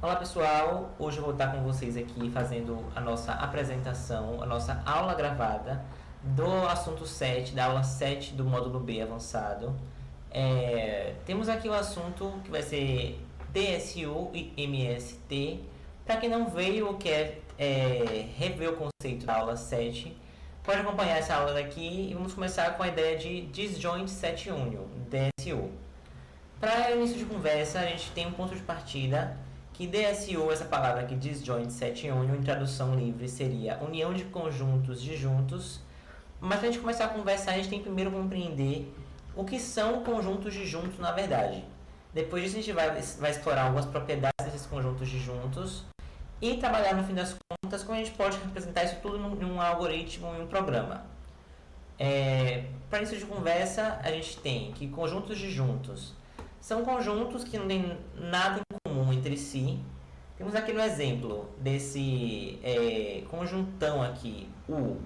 Olá pessoal, hoje eu vou estar com vocês aqui fazendo a nossa apresentação, a nossa aula gravada do assunto 7, da aula 7 do módulo B avançado. Temos aqui o assunto que vai ser DSU e MST. Para quem não veio ou quer rever o conceito da aula 7, pode acompanhar essa aula daqui e vamos começar com a ideia de Disjoint Set Union, DSU. Para início de conversa, a gente tem um ponto de partida que DSU, essa palavra aqui, Disjoint Set Union, em tradução livre seria união de conjuntos disjuntos. Mas para a gente começar a conversar, a gente tem que primeiro compreender o que são conjuntos disjuntos na verdade. Depois disso a gente vai explorar algumas propriedades desses conjuntos disjuntos e trabalhar no fim das contas como a gente pode representar isso tudo em um algoritmo, em um programa. Para início de conversa, a gente tem que conjuntos disjuntos são conjuntos que não têm nada em comum entre si. Temos aqui no exemplo desse conjuntão aqui, U.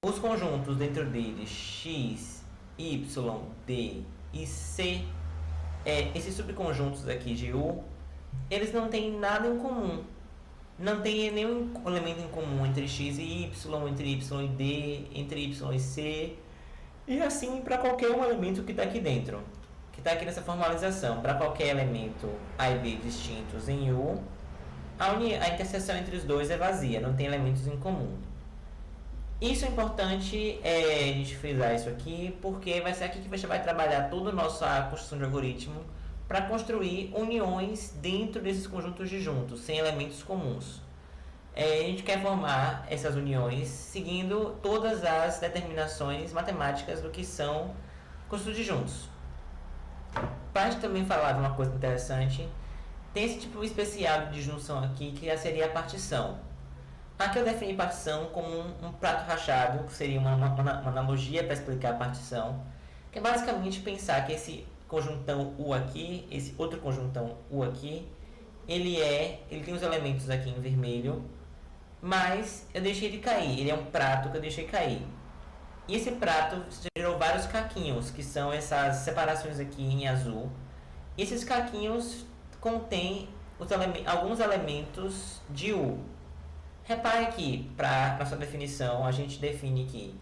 Os conjuntos dentro deles, X, Y, D e C, esses subconjuntos aqui de U, eles não têm nada em comum. Não tem nenhum elemento em comum entre X e Y, entre Y e D, entre Y e C. E assim para qualquer um elemento que está aqui dentro. Que está aqui nessa formalização. Para qualquer elemento A e B distintos em U, a interseção entre os dois é vazia, não tem elementos em comum. Isso é importante a gente frisar isso aqui, porque vai ser aqui que a gente vai trabalhar toda a nossa construção de algoritmo para construir uniões dentro desses conjuntos disjuntos, sem elementos comuns. A gente quer formar essas uniões seguindo todas as determinações matemáticas do que são conjuntos disjuntos. Para a gente também falar de uma coisa interessante, tem esse tipo especial de disjunção aqui, que seria a partição. Aqui eu defini partição como um prato rachado, que seria uma analogia para explicar a partição, que é basicamente pensar que esse conjuntão U aqui, esse outro conjuntão U aqui, ele tem os elementos aqui em vermelho, mas eu deixei ele cair, ele é um prato que eu deixei cair. E esse prato gerou vários caquinhos, que são essas separações aqui em azul. E esses caquinhos contêm alguns elementos de U. Repare que, para nossa definição, a gente define que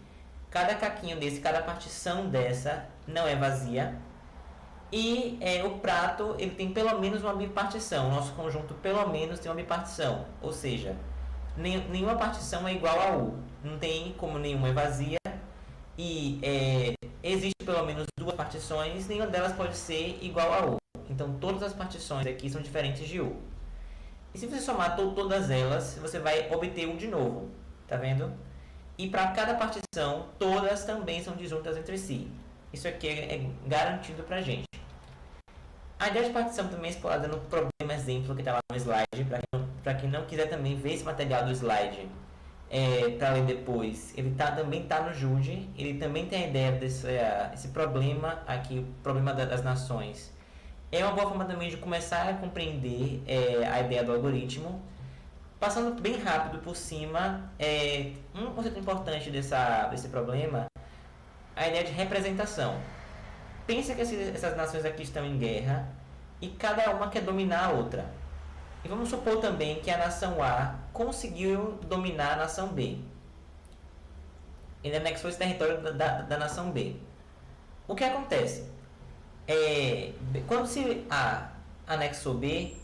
cada caquinho desse, cada partição dessa não é vazia. E o prato ele tem pelo menos uma bipartição. O nosso conjunto pelo menos tem uma bipartição. Ou seja, nenhuma partição é igual a U. Não tem como nenhuma é vazia. E existe pelo menos duas partições, nenhuma delas pode ser igual a U. Então todas as partições aqui são diferentes de U. E se você somar todas elas, você vai obter U de novo, tá vendo? E para cada partição, todas também são disjuntas entre si. Isso aqui é garantido pra gente. A ideia de partição também é explorada no problema exemplo que está lá no slide, para quem não quiser também ver esse material do slide. Para ler depois, ele também está no Jude, ele também tem a ideia desse problema aqui, o problema das nações. É uma boa forma também de começar a compreender a ideia do algoritmo. Passando bem rápido por cima, um conceito importante desse problema, a ideia de representação. Pensa que essas nações aqui estão em guerra e cada uma quer dominar a outra. E vamos supor também que a nação A conseguiu dominar a nação B. Ele anexou esse território da nação B. O que acontece? Quando se A anexou B,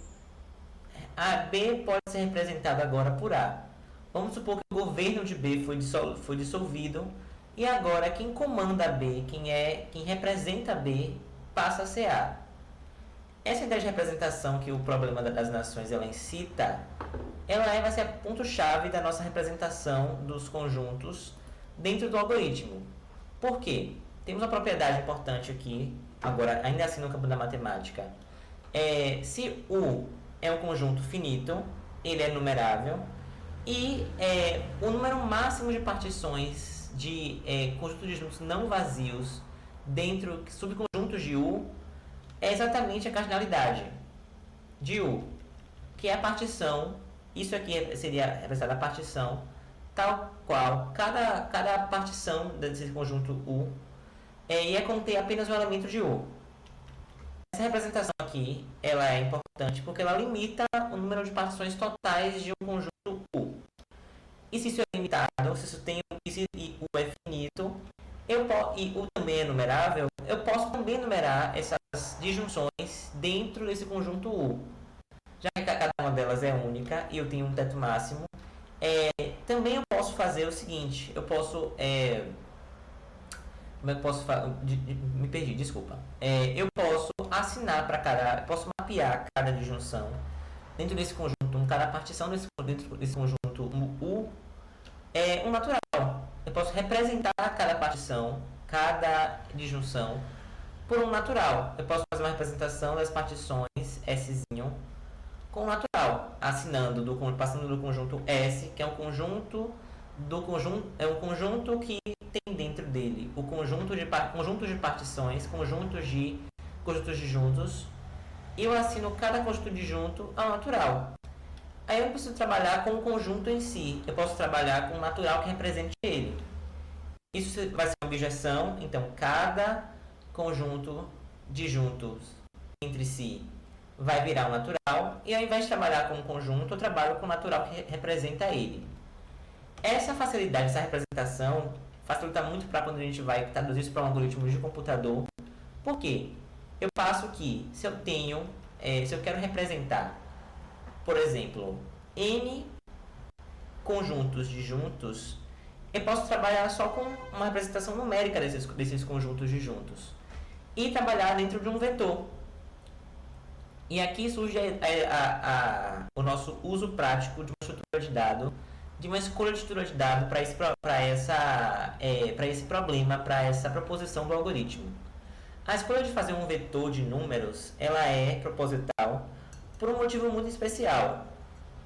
a B pode ser representada agora por A. Vamos supor que o governo de B foi dissolvido e agora quem comanda B, quem representa B, passa a ser A. Essa ideia de representação que o problema das nações ela incita, vai ser o ponto-chave da nossa representação dos conjuntos dentro do algoritmo. Por quê? Temos uma propriedade importante aqui, agora ainda assim no campo da matemática. Se U é um conjunto finito, ele é numerável, e o número máximo de partições de conjuntos disjuntos não vazios dentro de subconjuntos de U é exatamente a cardinalidade de U, que é a partição. Isso aqui seria representada a partição, tal qual cada partição desse conjunto U ia conter apenas um elemento de U. Essa representação aqui ela é importante importante porque ela limita o número de partições totais de um conjunto U. E se isso é limitado, se isso tem e U é finito, e U também é numerável, eu posso também numerar essas disjunções dentro desse conjunto U. Já que cada uma delas é única e eu tenho um teto máximo, também eu posso fazer o seguinte, eu posso... como é que eu posso fazer? Me perdi, desculpa. Eu posso assinar para posso mapear cada disjunção dentro desse conjunto, cada partição dentro desse conjunto U um natural. Eu posso representar cada partição, cada disjunção por um natural. Eu posso fazer uma representação das partições Szinho com um natural, passando do conjunto S, que é um conjunto que tem dentro dele o conjuntos de partições, conjuntos de juntos, e eu assino cada conjunto de junto ao natural. Aí eu não preciso trabalhar com o conjunto em si, eu posso trabalhar com o natural que represente ele. Isso vai ser uma objeção, então cada conjunto de juntos entre si vai virar um natural, e ao invés de trabalhar com um conjunto, eu trabalho com o natural que representa ele. Essa facilidade, essa representação, facilita muito para quando a gente vai traduzir isso para um algoritmo de computador. Por quê? Eu passo que, se eu quero representar, por exemplo, N conjuntos de juntos, eu posso trabalhar só com uma representação numérica desses conjuntos de juntos e trabalhar dentro de um vetor. E aqui surge o nosso uso prático de uma estrutura de dado, de uma escolha de estrutura de dado para esse problema, para essa proposição do algoritmo. A escolha de fazer um vetor de números, ela é proposital por um motivo muito especial.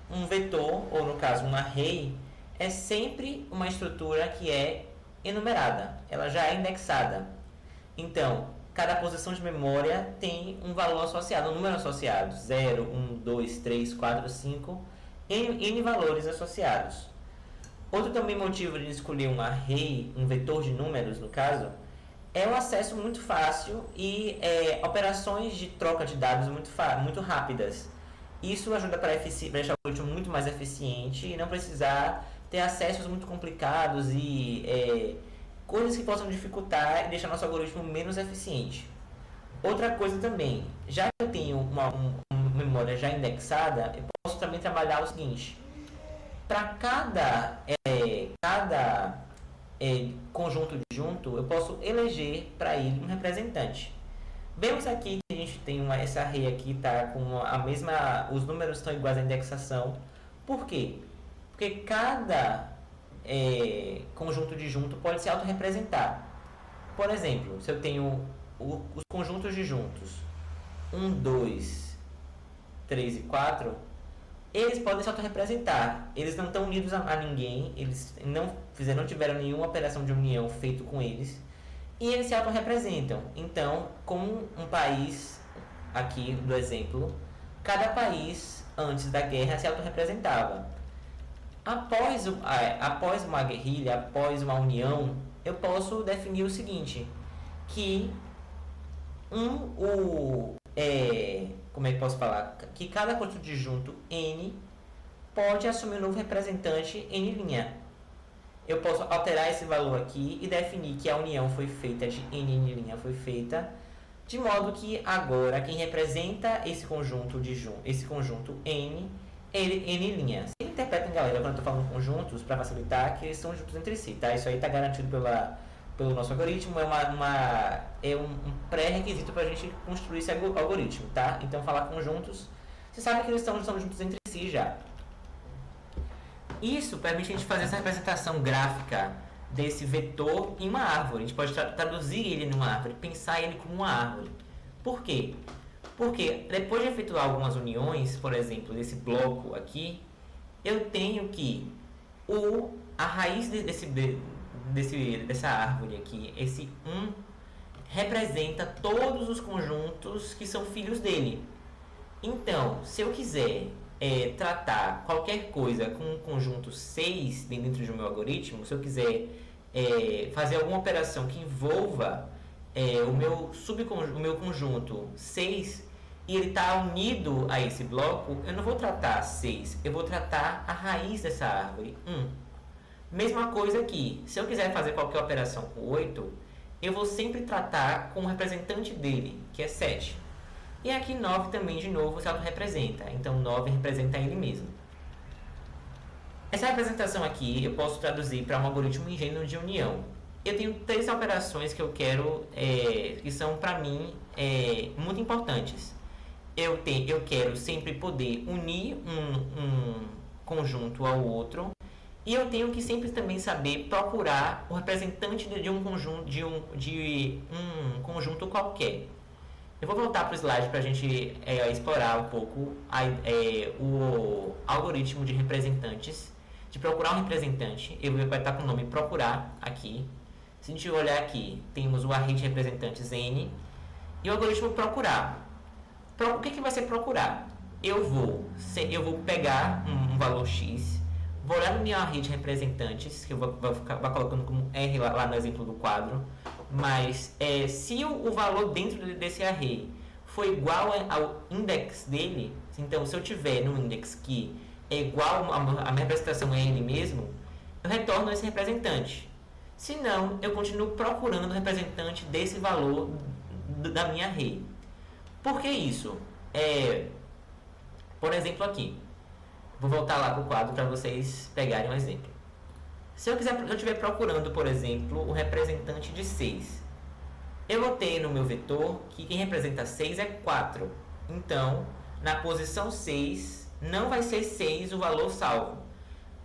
Um vetor, ou no caso um array, é sempre uma estrutura que é enumerada, ela já é indexada. Então, cada posição de memória tem um valor associado, um número associado, 0, 1, 2, 3, 4, 5, N valores associados. Outro também motivo de escolher um array, um vetor de números no caso, é um acesso muito fácil e operações de troca de dados muito rápidas. Isso ajuda para deixar o algoritmo muito mais eficiente e não precisar ter acessos muito complicados e coisas que possam dificultar e deixar nosso algoritmo menos eficiente. Outra coisa também, já que eu tenho uma memória já indexada, eu posso também trabalhar o seguinte: para cada conjunto de junto, eu posso eleger para ele um representante. Vemos aqui que a gente tem essa array aqui, tá com os números estão iguais à indexação. Por quê? Porque cada conjunto de junto pode se autorrepresentar. Por exemplo, se eu tenho os conjuntos de juntos 1, 2, 3 e 4, eles podem se autorrepresentar. Eles não estão unidos a ninguém, eles não tiveram nenhuma operação de união feita com eles, e eles se autorrepresentam. Então, como um país, aqui do exemplo, cada país antes da guerra se autorrepresentava. Após uma guerrilha, após uma união, eu posso definir o seguinte, que como é que posso falar? Que cada conjunto de junto N pode assumir um novo representante N'. Eu posso alterar esse valor aqui e definir que a união foi feita de N' foi feita, de modo que agora quem representa esse conjunto N é N'. Você interpreta, galera, quando eu estou falando conjuntos, para facilitar, que eles são juntos entre si, tá? Isso aí está garantido pelo nosso algoritmo, é um pré-requisito para a gente construir esse algoritmo, tá? Então, falar conjuntos, você sabe que eles estão juntos entre si já. Isso permite a gente fazer essa representação gráfica desse vetor em uma árvore. A gente pode traduzir ele numa árvore, pensar ele como uma árvore. Por quê? Porque depois de efetuar algumas uniões, por exemplo, desse bloco aqui, eu tenho que a raiz dessa árvore aqui, esse 1, representa todos os conjuntos que são filhos dele. Então, se eu quiser tratar qualquer coisa com um conjunto 6 dentro do meu algoritmo, se eu quiser fazer alguma operação que envolva o meu conjunto 6, e ele está unido a esse bloco, eu não vou tratar 6, eu vou tratar a raiz dessa árvore, 1. Mesma coisa aqui, se eu quiser fazer qualquer operação com 8, eu vou sempre tratar com o representante dele, que é 7. E aqui 9 também, de novo, se autorrepresenta, então 9 representa ele mesmo. Essa representação aqui eu posso traduzir para um algoritmo ingênuo de união. Eu tenho 3 operações que eu quero, que são para mim muito importantes. Eu quero sempre poder unir um conjunto ao outro, e eu tenho que sempre também saber procurar o representante de um conjunto qualquer. Eu vou voltar para o slide para a gente explorar um pouco o algoritmo de representantes, de procurar um representante. Ele vai estar com o nome procurar aqui. Se a gente olhar aqui, temos o array de representantes n e o algoritmo procurar. O que vai ser procurar? Eu vou pegar um valor x, vou olhar no meu array de representantes, que eu vou colocando como R lá no exemplo do quadro, mas se o valor dentro desse array for igual ao index dele, então se eu tiver no index que é igual, a minha representação é ele mesmo, eu retorno esse representante. Se não, eu continuo procurando o representante desse valor da minha array. Por que isso? Por exemplo aqui, vou voltar lá para o quadro para vocês pegarem um exemplo. Se eu estiver procurando, por exemplo, o representante de 6, eu vou ter no meu vetor que quem representa 6 é 4. Então, na posição 6, não vai ser 6 o valor salvo.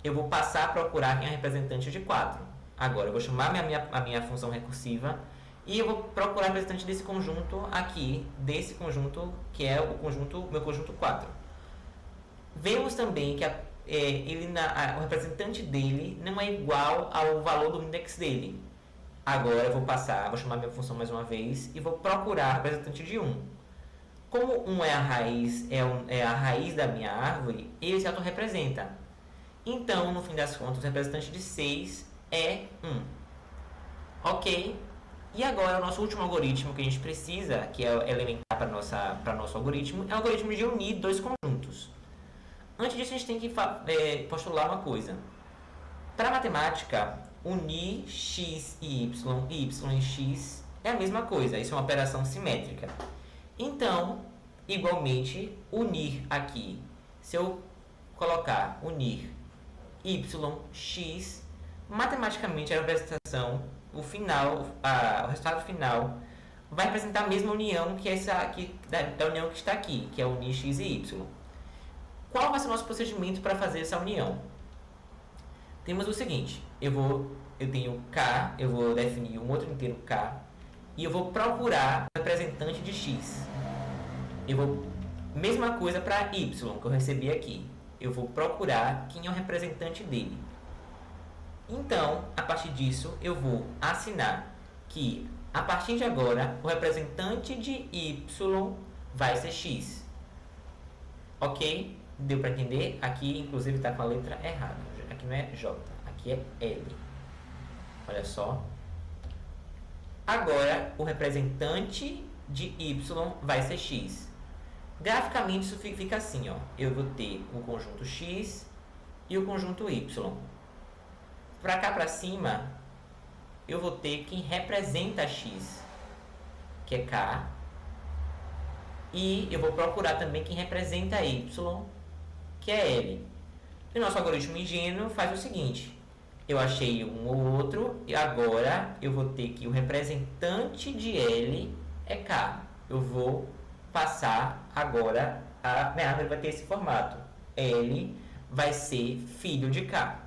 Eu vou passar a procurar quem é o representante de 4. Agora, eu vou chamar a minha função recursiva e eu vou procurar o representante desse conjunto aqui, desse conjunto que é o meu conjunto 4. Vemos também que o representante dele não é igual ao valor do index dele. Agora eu vou chamar minha função mais uma vez e vou procurar o representante de 1. Como 1 é a raiz da minha árvore, ele se autorrepresenta. Então, no fim das contas, o representante de 6 é 1. Ok? E agora, o nosso último algoritmo que a gente precisa, que é elementar para nosso algoritmo, é o algoritmo de unir 2 conjuntos. Antes disso, a gente tem que postular uma coisa. Para a matemática, unir x e y e x é a mesma coisa. Isso é uma operação simétrica. Então, igualmente, unir aqui. Se eu colocar unir y, x, matematicamente a representação, o resultado final, vai representar a mesma união que da união que está aqui, que é unir x e y. Qual vai ser o nosso procedimento para fazer essa união? Temos o seguinte, eu tenho k, eu vou definir um outro inteiro k, e eu vou procurar o representante de x. Mesma coisa para y, que eu recebi aqui. Eu vou procurar quem é o representante dele. Então, a partir disso, eu vou assinar que, a partir de agora, o representante de y vai ser x. Ok? Deu para entender? Aqui, inclusive, está com a letra errada. Aqui não é J, aqui é L. Olha só. Agora, o representante de y vai ser x. Graficamente, isso fica assim, ó. Eu vou ter o conjunto x e o conjunto y. Para cá para cima, eu vou ter quem representa x, que é k. E eu vou procurar também quem representa y, que é L. E o nosso algoritmo ingênuo faz o seguinte. Eu achei um ou outro, e agora eu vou ter que o representante de L é K. Eu vou passar agora, a minha árvore vai ter esse formato. L vai ser filho de K.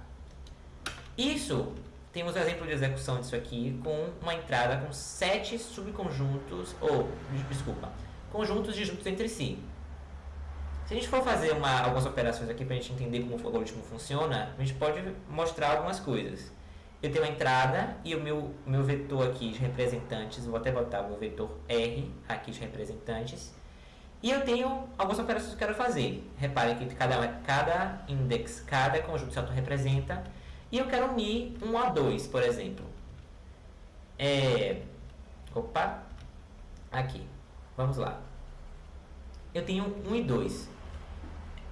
Temos um exemplo de execução disso aqui com uma entrada com 7 subconjuntos, conjuntos disjuntos entre si. Se a gente for fazer algumas operações aqui para a gente entender como o algoritmo funciona, a gente pode mostrar algumas coisas. Eu tenho uma entrada e o meu vetor aqui de representantes, vou até botar o meu vetor R aqui de representantes. E eu tenho algumas operações que eu quero fazer. Reparem que cada index, cada conjunto se autorrepresenta. E eu quero unir 1 a 2, por exemplo. Aqui. Vamos lá. eu tenho 1 e 2.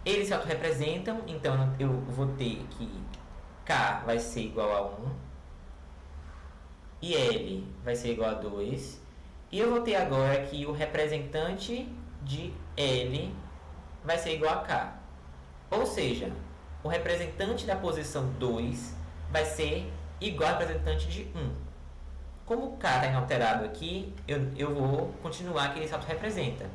Eles se autorrepresentam, então eu vou ter que K vai ser igual a 1 e L vai ser igual a 2. E eu vou ter agora que o representante de L vai ser igual a K. Ou seja, o representante da posição 2 vai ser igual ao representante de 1. Como o K está inalterado aqui, eu vou continuar que ele se autorrepresenta.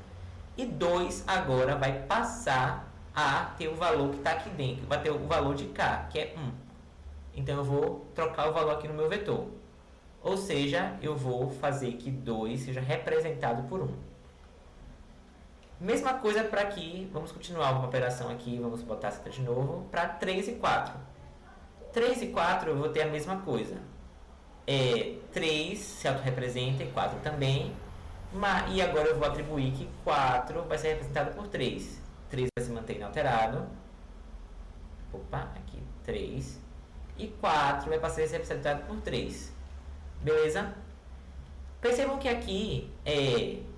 E 2 agora vai passar a ter o valor que está aqui dentro. Vai ter o valor de K, que é 1. Então, eu vou trocar o valor aqui no meu vetor. Ou seja, eu vou fazer que 2 seja representado por 1. Mesma coisa para aqui. Vamos continuar uma operação aqui. Vamos botar a seta de novo. Para 3 e 4. 3 e 4 eu vou ter a mesma coisa. 3 se autorrepresenta e 4 também. E agora eu vou atribuir que 4 vai ser representado por 3. 3 vai se manter inalterado. Opa, aqui 3. E 4 vai passar a ser representado por 3. Beleza? Percebam que aqui,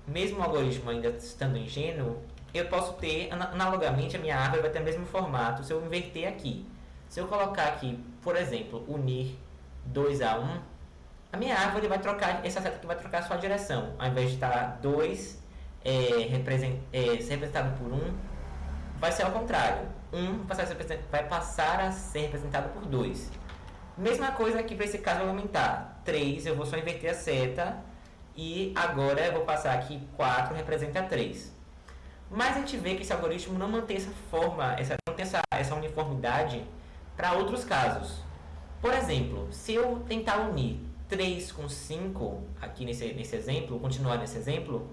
mesmo o algoritmo ainda estando ingênuo, eu posso ter, analogamente, a minha árvore vai ter o mesmo formato se eu inverter aqui. Se eu colocar aqui, por exemplo, unir 2 a 1, a minha árvore vai trocar, essa seta aqui vai trocar a sua direção. Ao invés de estar 2 ser representado por 1, vai ser ao contrário. 1 vai passar a ser representado por 2. Mesma coisa aqui para esse caso vai aumentar. 3, eu vou só inverter a seta. E agora eu vou passar aqui 4 representa 3. Mas a gente vê que esse algoritmo não mantém essa forma, não tem essa uniformidade para outros casos. Por exemplo, se eu tentar unir 3 com 5, aqui nesse exemplo, continuar nesse exemplo,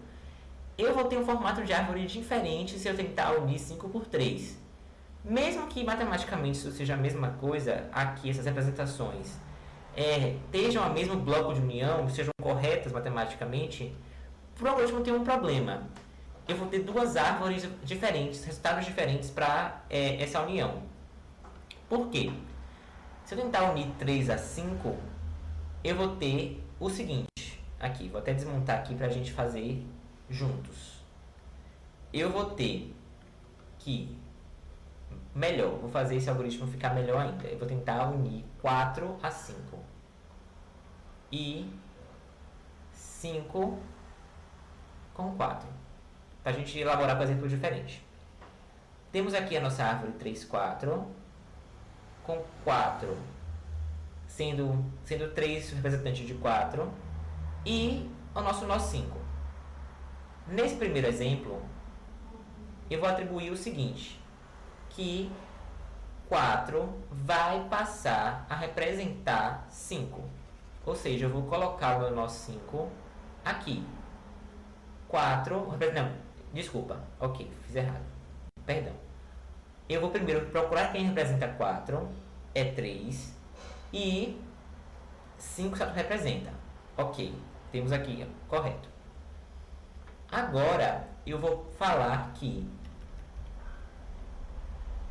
eu vou ter um formato de árvore diferente se eu tentar unir 5 por 3. Mesmo que matematicamente isso seja a mesma coisa, aqui essas representações estejam ao mesmo bloco de união, sejam corretas matematicamente, o algoritmo tem um problema. Eu vou ter duas árvores diferentes, resultados diferentes para essa união. Por quê? Se eu tentar unir 3 a 5, eu vou ter o seguinte. Aqui, vou até desmontar aqui para a gente fazer juntos. Eu vou ter que... vou fazer esse algoritmo ficar melhor ainda. Eu vou tentar unir 4 a 5. E 5 com 4. Para a gente elaborar com exemplo diferente. Temos aqui a nossa árvore 3, 4. Com 4 sendo 3 representantes de 4. E o nosso nó 5. Nesse primeiro exemplo, eu vou atribuir o seguinte. Que 4 vai passar a representar 5. Ou seja, eu vou colocar o meu nó 5 aqui. 4... Não, desculpa. Ok, fiz errado. Perdão. Eu vou primeiro procurar quem representa 4. É 3. E 5 representa. Ok, temos aqui, correto. Agora, eu vou falar que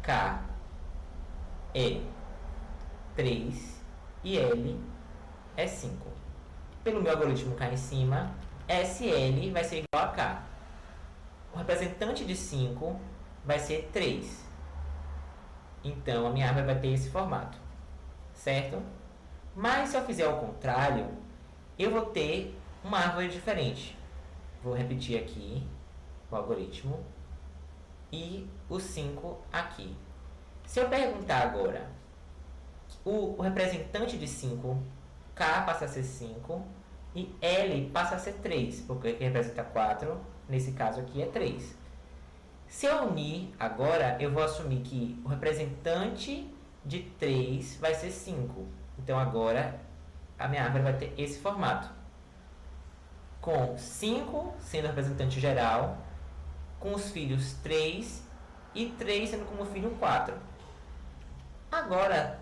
K é 3 e L é 5. Pelo meu algoritmo cá em cima, SL vai ser igual a K. O representante de 5 vai ser 3. Então, a minha árvore vai ter esse formato. Certo? Mas se eu fizer ao contrário, eu vou ter uma árvore diferente. Vou repetir aqui o algoritmo. E o 5 aqui. Se eu perguntar agora, o representante de 5, K passa a ser 5 e L passa a ser 3, porque representa 4, nesse caso aqui é 3. Se eu unir agora, eu vou assumir que o representante de 3 vai ser 5. Então agora a minha árvore vai ter esse formato. Com 5 sendo o representante geral, com os filhos 3 e 3 sendo como filho 4. Agora,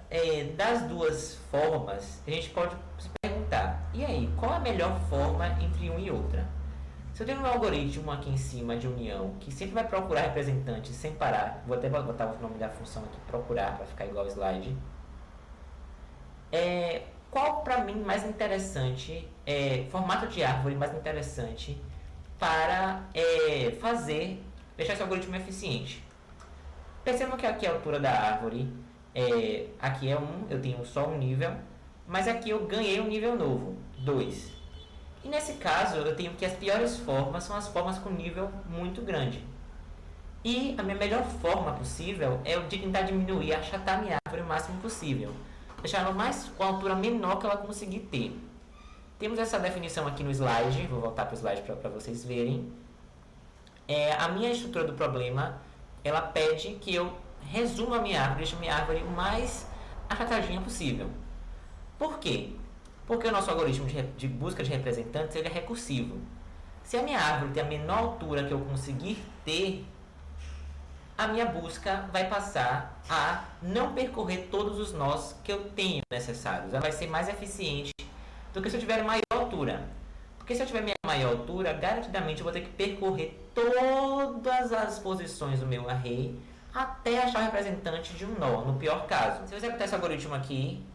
das duas formas, a gente pode se perguntar, e aí, qual a melhor forma entre uma e outra? Se eu tenho um algoritmo aqui em cima de união, que sempre vai procurar representantes sem parar, vou até botar o nome da função aqui, procurar, para ficar igual ao slide. Qual para mim mais interessante, formato de árvore mais interessante para fazer deixar esse algoritmo eficiente. Percebam que aqui a altura da árvore, aqui é 1, eu tenho só um nível, mas aqui eu ganhei um nível novo, 2. E nesse caso, eu tenho que as piores formas são as formas com nível muito grande. E a minha melhor forma possível é de tentar diminuir, achatar minha árvore o máximo possível. Deixar ela com a altura menor que ela conseguir ter. Temos essa definição aqui no slide, vou voltar para o slide para vocês verem. A minha estrutura do problema, ela pede que eu resuma a minha árvore, deixe a minha árvore o mais achatadinha possível. Por quê? Porque o nosso algoritmo de busca de representantes ele é recursivo. Se a minha árvore tem a menor altura que eu conseguir ter, a minha busca vai passar a não percorrer todos os nós que eu tenho necessários. Ela vai ser mais eficiente do que se eu tiver maior altura. Porque se eu tiver minha maior altura, garantidamente eu vou ter que percorrer todas as posições do meu array até achar o representante de um nó, no pior caso. Se eu executar esse algoritmo aqui,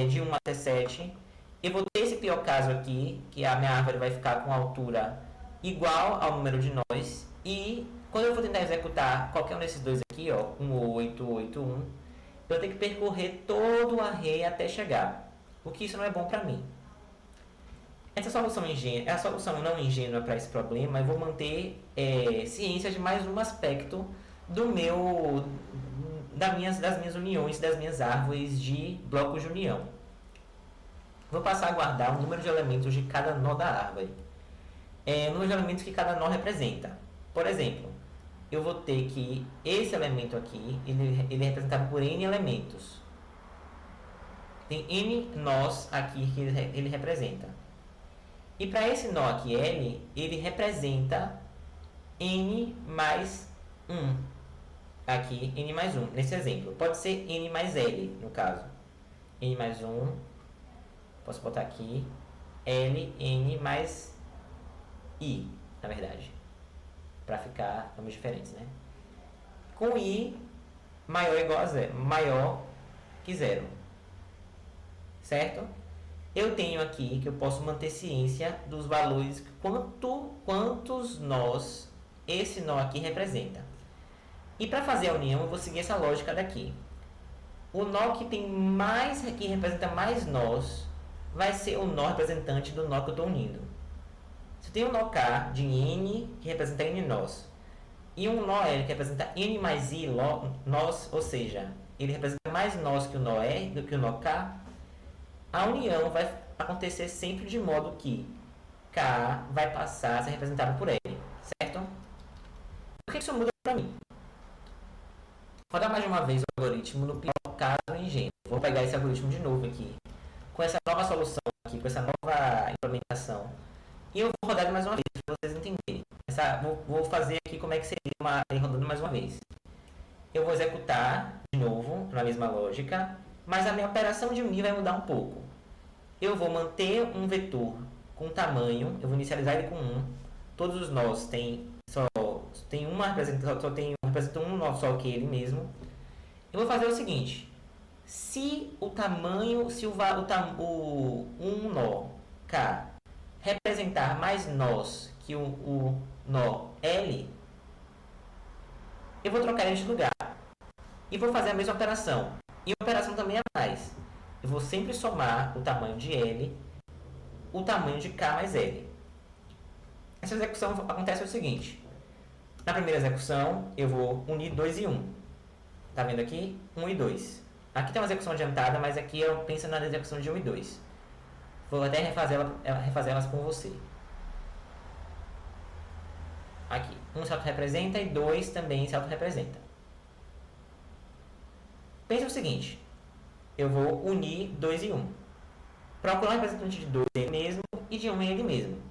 de 1 até 7, eu vou ter esse pior caso aqui, que a minha árvore vai ficar com altura igual ao número de nós, e quando eu for tentar executar qualquer um desses dois aqui, ó, 1, 8, 8, 1, eu vou ter que percorrer todo o array até chegar, o que isso não é bom para mim. Essa solução é a solução não ingênua para esse problema. Eu vou manter ciência de mais um aspecto das minhas uniões, das minhas árvores de blocos de união. Vou passar a guardar o número de elementos de cada nó da árvore. O número de elementos que cada nó representa. Por exemplo, eu vou ter que esse elemento aqui, ele é representado por n elementos. Tem n nós aqui que ele representa. E para esse nó aqui, L, ele representa n mais 1. Aqui, n mais 1, nesse exemplo. Pode ser n mais L, no caso. N mais 1, posso botar aqui, L, n mais I, na verdade. Para ficar nomes diferentes, né? Com I maior ou igual a zero, maior que 0. Certo? Eu tenho aqui que eu posso manter ciência dos valores, quantos nós esse nó aqui representa. E para fazer a união, eu vou seguir essa lógica daqui. O nó que representa mais nós vai ser o nó representante do nó que eu estou unindo. Se eu tenho um nó K de N, que representa N nós, e um nó L que representa N mais I nós, ou seja, ele representa mais nós que o nó R, do que o nó K, a união vai acontecer sempre de modo que K vai passar a ser representado por L, certo? O que isso muda para mim? Vou dar mais uma vez o algoritmo no pior caso ingênuo. Vou pegar esse algoritmo de novo aqui, com essa nova solução aqui, com essa nova implementação, e eu vou rodar mais uma vez para vocês entenderem. Vou fazer aqui como é que seria rodando mais uma vez. Eu vou executar de novo, na mesma lógica, mas a minha operação de unir vai mudar um pouco. Eu vou manter um vetor com tamanho, eu vou inicializar ele com 1. Todos os nós tem uma representa um nó só que ele mesmo. Eu vou fazer o seguinte: se o tamanho, um nó K representar mais nós que o nó L, eu vou trocar ele de lugar e vou fazer a mesma operação. E a operação também é mais. Eu vou sempre somar o tamanho de L, o tamanho de K mais L. Essa execução acontece o seguinte: na primeira execução, eu vou unir 2 e 1. Tá vendo aqui? 1 e 2. Aqui tem uma execução adiantada, mas aqui eu penso na execução de 1 e 2. Vou até refazer elas com você. Aqui, 1 se auto-representa e 2 também se auto-representa. Pensa o seguinte: eu vou unir 2 e 1. Procurar um representante de 2 ele mesmo e de 1 ele mesmo.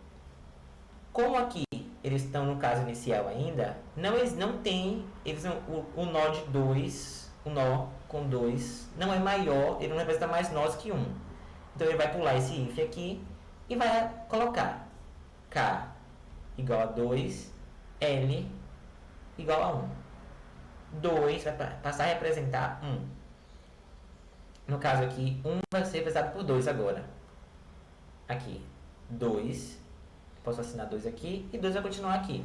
Como aqui eles estão no caso inicial ainda, eles não têm, o nó de 2, o nó com 2 não é maior, ele não representa mais nós que 1. Então ele vai pular esse if aqui e vai colocar K igual a 2, L igual a 1. 2 vai passar a representar 1. No caso aqui, 1 vai ser representado por 2 agora. Aqui, 2. Posso assinar 2 aqui e 2 vai continuar aqui.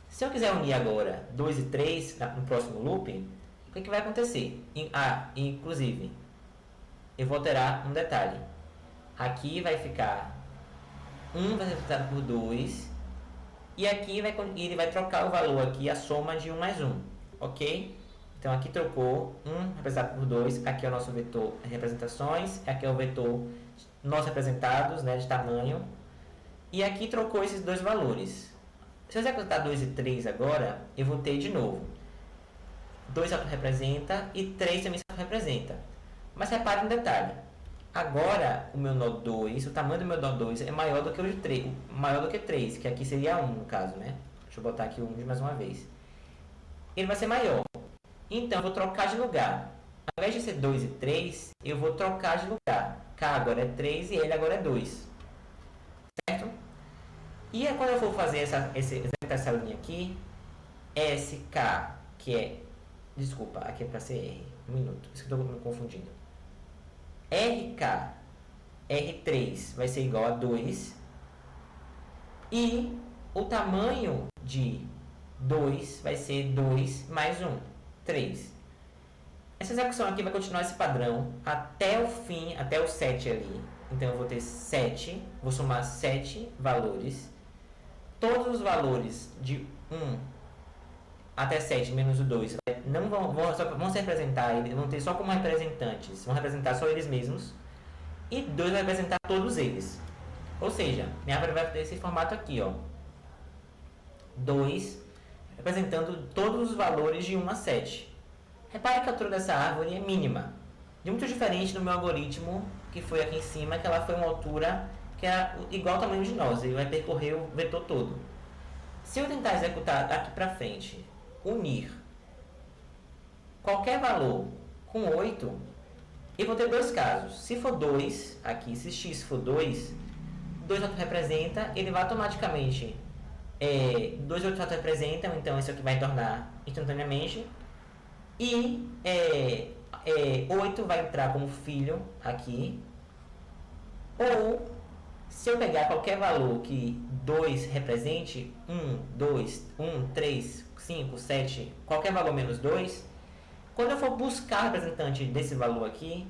Se eu quiser unir agora 2 e 3 no próximo loop, o que vai acontecer? Inclusive, eu vou alterar um detalhe. Aqui vai ficar 1 vai ser representado por 2, e aqui ele vai trocar o valor aqui, a soma de 1 mais 1, ok? Então aqui trocou 1 representado por 2, aqui é o nosso vetor representações, aqui é o vetor nós representados, né, de tamanho, e aqui trocou esses dois valores. Se eu executar 2 e 3 agora, eu vou ter de novo 2 autorrepresenta e 3 também se autorrepresenta. Mas repare um detalhe. Agora, o meu nó 2, o tamanho do meu nó 2 é maior do que o de 3, maior do que 3, que aqui seria 1 no caso, né? Deixa eu botar aqui o 1 de mais uma vez. Ele vai ser maior. Então, eu vou trocar de lugar. Ao invés de ser 2 e 3, eu vou trocar de lugar. K agora é 3 e L agora é 2. Certo? E quando eu for fazer essa linha aqui, SK, que é... Desculpa, aqui é para ser R. Um minuto, isso que eu estou me confundindo. RK, R3 vai ser igual a 2. E o tamanho de 2 vai ser 2 mais 1, 3. Essa execução aqui vai continuar esse padrão até o fim, até o 7 ali. Então eu vou ter 7, vou somar 7 valores. Todos os valores de 1 até 7 menos o 2 não vão se representar, eles vão ter só como representantes, vão representar só eles mesmos. E 2 vai representar todos eles. Ou seja, minha árvore vai ter esse formato aqui, ó. 2 representando todos os valores de 1 a 7. Repare que a altura dessa árvore é mínima. De muito diferente do meu algoritmo, que foi aqui em cima, que ela foi uma altura que é igual ao tamanho de nós, ele vai percorrer o vetor todo. Se eu tentar executar daqui para frente, unir qualquer valor com 8, eu vou ter dois casos. Se for 2, aqui, se x for 2, 2 representa, ele vai automaticamente, 2 e 8 representam, então isso aqui vai tornar instantaneamente, e 8 vai entrar como filho aqui, ou se eu pegar qualquer valor que 2 represente, 1, 2, 1, 3, 5, 7, qualquer valor menos 2, quando eu for buscar o representante desse valor aqui,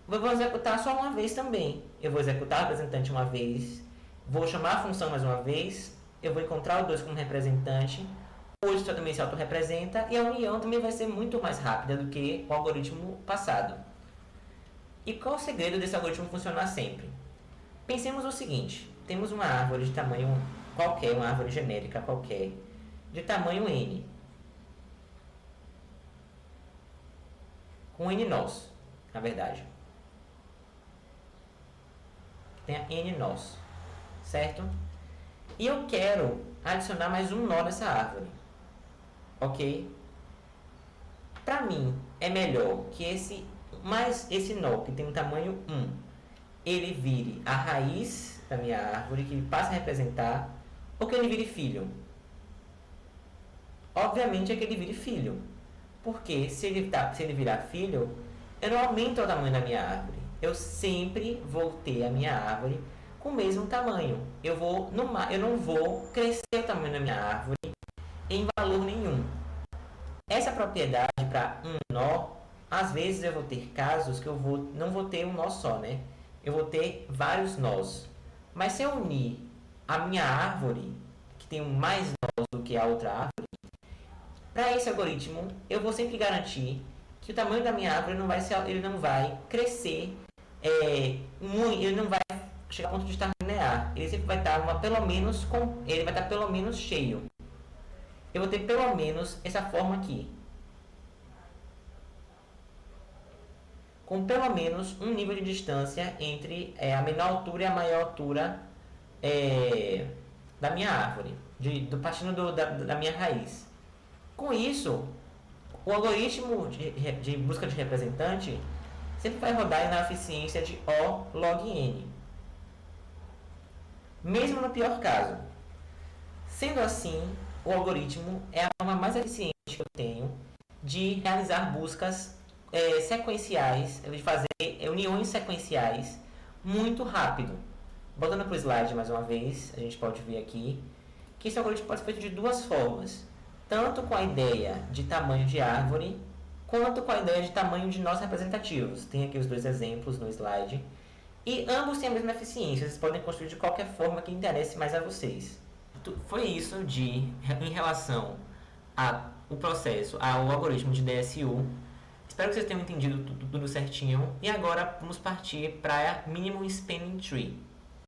eu vou executar só uma vez também. Eu vou executar o representante uma vez, vou chamar a função mais uma vez, eu vou encontrar o 2 como representante, o 8 também se autorrepresenta, e a união também vai ser muito mais rápida do que o algoritmo passado. E qual o segredo desse algoritmo funcionar sempre? Pensemos o seguinte, temos uma árvore de tamanho qualquer, uma árvore genérica qualquer, de tamanho n, com n nós, na verdade. Tenha n nós, certo? E eu quero adicionar mais um nó nessa árvore, ok? Para mim, é melhor que esse nó, que tem um tamanho 1, ele vire a raiz da minha árvore, que passe a representar, ou que ele vire filho. Obviamente é que ele vire filho, porque se ele virar filho, eu não aumento o tamanho da minha árvore. Eu sempre vou ter a minha árvore com o mesmo tamanho. Eu não vou crescer o tamanho da minha árvore em valor nenhum. Essa propriedade para um nó, às vezes eu vou ter casos que eu não vou ter um nó só, né? Eu vou ter vários nós. Mas se eu unir a minha árvore, que tem mais nós do que a outra árvore, para esse algoritmo, eu vou sempre garantir que o tamanho da minha árvore ele não vai crescer muito, ele não vai chegar ao ponto de estar linear. Ele sempre vai estar ele vai estar pelo menos cheio. Eu vou ter pelo menos essa forma aqui, com pelo menos um nível de distância entre a menor altura e a maior altura da minha árvore, partindo da minha raiz. Com isso, o algoritmo de busca de representante sempre vai rodar na eficiência de O log n, mesmo no pior caso. Sendo assim, o algoritmo é a forma mais eficiente que eu tenho de realizar buscas sequenciais, de fazer uniões sequenciais muito rápido. Voltando para o slide mais uma vez, a gente pode ver aqui que esse algoritmo pode ser feito de duas formas, tanto com a ideia de tamanho de árvore, quanto com a ideia de tamanho de nós representativos. Tem aqui os dois exemplos no slide. E ambos têm a mesma eficiência, vocês podem construir de qualquer forma que interesse mais a vocês. Foi isso em relação ao processo, ao algoritmo de DSU. Espero que vocês tenham entendido tudo certinho. E agora vamos partir para Minimum Spanning Tree.